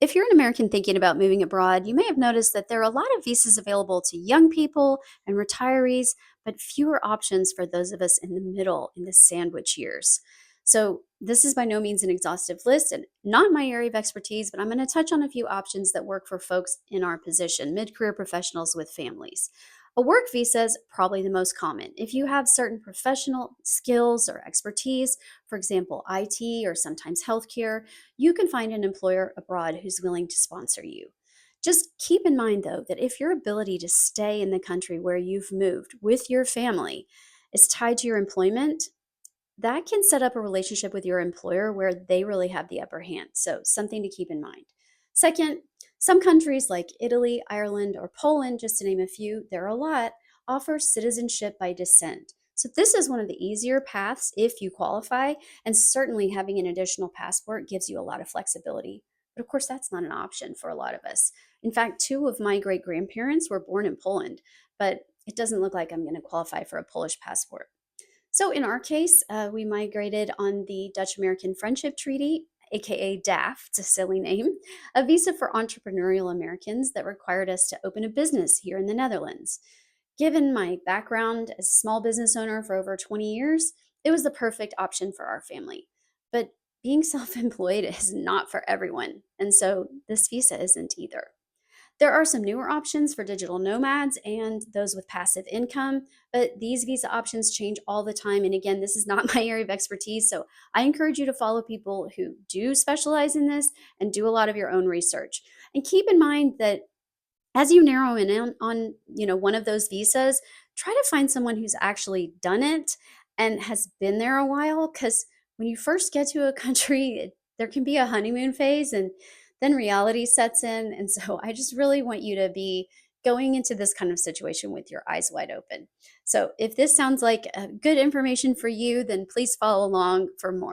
If you're an American thinking about moving abroad, you may have noticed that there are a lot of visas available to young people and retirees, but fewer options for those of us in the middle in the sandwich years. So, this is by no means an exhaustive list and not my area of expertise, but I'm going to touch on a few options that work for folks in our position, mid career professionals with families. A work visa is probably the most common. If you have certain professional skills or expertise, for example, IT or sometimes healthcare, you can find an employer abroad who's willing to sponsor you. Just keep in mind, though, that if your ability to stay in the country where you've moved with your family is tied to your employment, that can set up a relationship with your employer where they really have the upper hand. So, something to keep in mind. Second, some countries like Italy, Ireland, or Poland, just to name a few, there are a lot, offer citizenship by descent. So, this is one of the easier paths if you qualify, and certainly having an additional passport gives you a lot of flexibility. But of course, that's not an option for a lot of us. In fact, two of my great grandparents were born in Poland, but it doesn't look like I'm going to qualify for a Polish passport. So in our case, we migrated on the Dutch American Friendship Treaty, aka DAFT, it's a silly name, a visa for entrepreneurial Americans that required us to open a business here in the Netherlands. Given my background as a small business owner for over 20 years, it was the perfect option for our family. But being self employed is not for everyone, and so this visa isn't either. There are some newer options for digital nomads and those with passive income, but these visa options change all the time. And again, this is not my area of expertise. So I encourage you to follow people who do specialize in this and do a lot of your own research. And keep in mind that as you narrow in on one of those visas, try to find someone who's actually done it and has been there a while, because when you first get to a country, there can be a honeymoon phase and then reality sets in. And so I just really want you to be going into this kind of situation with your eyes wide open. So if this sounds like good information for you, then please follow along for more.